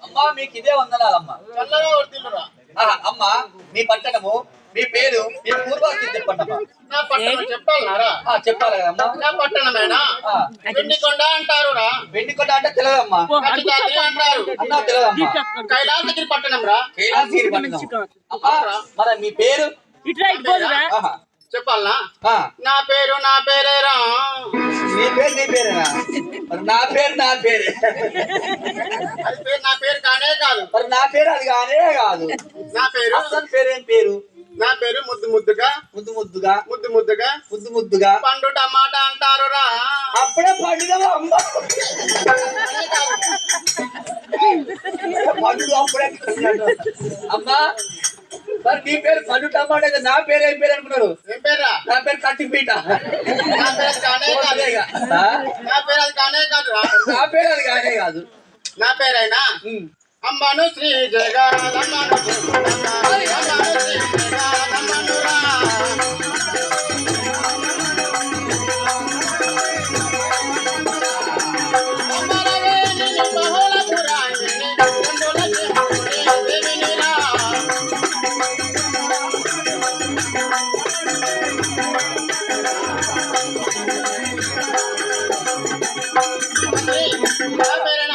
అమ్మా మీకు ఇదే వందనాలమ్మా. అమ్మా మీ పట్టణము, మీ పేరు, మీ పూర్వాసి చెప్పండి. చెప్పాలన్నారా? చెప్పాలి కదమ్మా. నా పట్టణమేనా? వెండికొండ అంటారు. వెండికొండ అంటే తెలియదమ్మా. అంటారు. అన్నా తెలియదమ్మా. కైలాసగిరి పట్టణం రా. కైలాసగిరి పట్టణం. అమ్మా మరి మీ పేరు చెప్పాలనా? నా పేరేరా. నీ పేరేనా? మరి నా పేరే. అది పేరు నా పేరు కానే కాదు. మరి నా పేరు అది కానే కాదు. నా పేరు అసలు పేరేం పేరు? నా పేరు ముద్దుగా పండు టమాటా అంటారు రా. అప్పుడే పండుగ అప్పుడే అమ్మా. మరి నీ పేరు పండు టమాటా, నా పేరు ఏం పేరు అనుకున్నారు? ఏం పేరా? నా పేరు కట్టిపీట. నా పేరు కానే కాదు. నా పేరు అది కానే కాదు. నా పేరు అది కానే కాదు. నా పేరైనా అమ్మను శ్రీ జగదమ్మను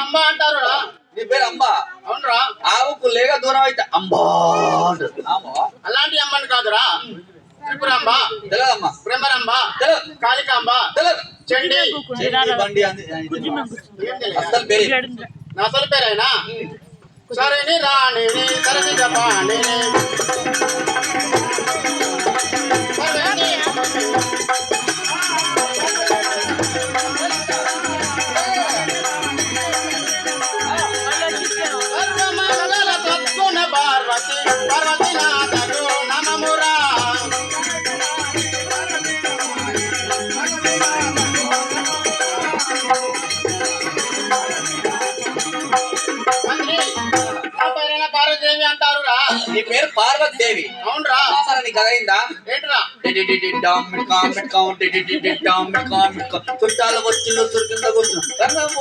అమ్మ అంటారు. నీ పేరు అమ్మా? అవునరా. ఆవుకు లేక దూరం అయితే అంబా. అలాంటి అమ్మని కాదురా. త్రిపురాంబ తెలియదమ్మా. ప్రేమరాంబ తెలియదు. కాళికాంబ తెలియదు. చండి బండి అసలు పేరు. నా అసలు పేరైనా సరేని రాణి సరసి జపాని పార్వతి నాథకు నమమురా. పార్వతీదేవి అంటారు రా. నీ పేరు పార్వతీదేవి? అవునరా. నీకు కదైందా? ఏంట్రా? చుట్టాలు వచ్చిండు కింద కూర్చున్నాం.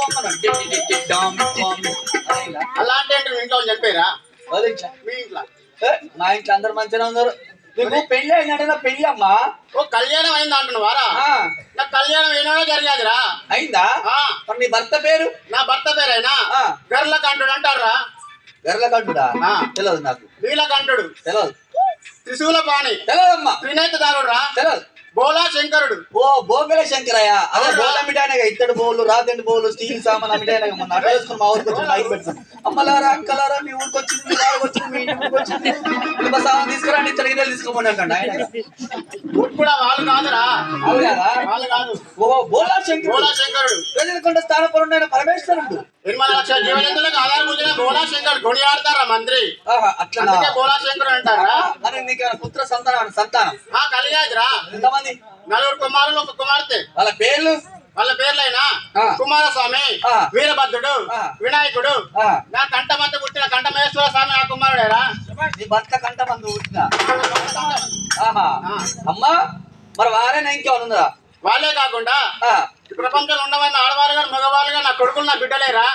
అలాంటి అంటే మీ ఇంట్లో చనిపోయారా? మీ ఇంట్లో? మా ఇంట్లో అందరు మంచిగా ఉన్నారు. నీకు పెళ్లి అయినట్టు పెళ్లి అమ్మా. ఓ కళ్యాణం అయింది అంటున్నావారా? నాకు కళ్యాణం ఏనాడో జరిగేదిరా. అయిందా? నీ భర్త పేరు? నా భర్త పేరైనా గర్లకంఠుడు అంటారా. గర్లకంఠుడా? తెలియదు నాకు. నీలకంఠుడు తెలియదు. త్రిశూలపాణి తెలియదమ్మా. త్రినేత్రదారుడు రా. తెలియదు. బోలా శంకరుడు. ఓ బోగల శంకరయ్య. అదే బోల అమ్మిటాయనగా ఇత్తడి బోలు, రాతండి బోలు, స్టీల్ సామాన్ అమ్మిటాయనగా. మొన్న అట్లా వేసుకుని మా ఊరికి వచ్చి మైకి పెడతాను. అమ్మలారా అక్కలారా మీ ఊరికి వచ్చింది, మీ ఊరికి వచ్చింది, మీ ఇంటికి వచ్చింది, కుటుంబ సామాన్ తీసుకురండి, ఇత్తడి గిన్నెలు తీసుకోమని అంటాడు ఆయన. కూడా వాళ్ళు కాదురా. వాళ్ళు కాదా? వాళ్ళు కాదు. ఓ బోలా శంకరుడు. బోలా శంకరుడు ప్రజలకొండ స్థానపరుడైన పరమేశ్వరుడు. 8 లక్షల జీవజంతువులకు ఆధారభూతమైన బోలా శంకరుడు కొని ఆడతారా మంత్రి. అట్లా బోలా శంకరుడు అంటారా. మరి నీకు పుత్ర సంతానం కలిగాదిరా. ఎంతమంది? 4 కుమారులు 1 కుమార్తె. వాళ్ళ పేర్లైనా కుమారస్వామి, వీరభద్రుడు, వినాయకుడు. నా కంఠమంత పుట్టిన కంఠమేశ్వర స్వామి నా కుమారుడేరా. నీ భర్త కంఠమంత పుట్టిన అమ్మా. మరి వారేనా ఇంకేమైనా ఉందా? వాళ్ళే కాకుండా ప్రపంచంలో ఉన్నవన్న ఆడవాళ్ళు గారు మగవాళ్ళుగా నా కొడుకులు నా బిడ్డలేరా.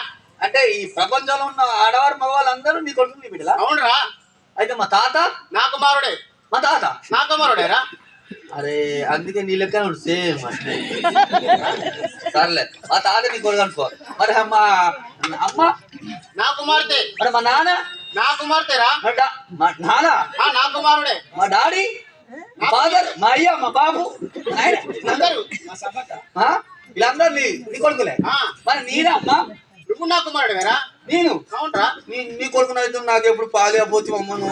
అంటే ఈ ప్రపంచంలో ఉన్న ఆడవారు మగవాళ్ళు అందరూ నీ కొడుకులు నీ బిడ్డలా? అవునరా. అయితే మా తాత నా కుమారుడే. మా తాత నా కుమారుడేరా. అరే అందుకే నీ లెక్క సేమ్. సర్లే మా తాత నీ కొడుకు అనుకో. మరి మా అమ్మ నా కుమార్తె. మరి మా నాన్న నా కుమార్తెరా నానా నా కుమారుడే మా డాడీ మా ఫాదర్ మా అయ్య మా బాబు అందరూ వీళ్ళందరూ నీ కొడుకులే మరి నీరా అమ్మా నువ్వు నా కుమారుడు వేరా నేను అవునరా నీ కొడుకున్న అయితే నాకు ఎప్పుడు పాలి పోతే అమ్మను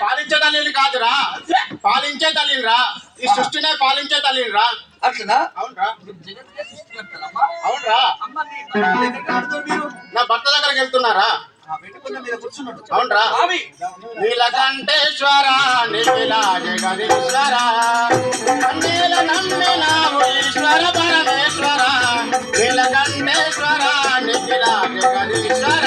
పాలించే తల్లిని కాదురా పాలించే తల్లినిరా ఈ సృష్టినే పాలించే తల్లినిరా అట్లనా అవునరా అవునరా నా భర్త దగ్గరికి వెళ్తున్నారా అవునరా నీలకంఠేశ్వర నిఖిల జగదీశ్వర నీల నమ్మినావు ఈశ్వర పరమేశ్వర నీలకంఠేశ్వర నిఖిల జగదీశ్వర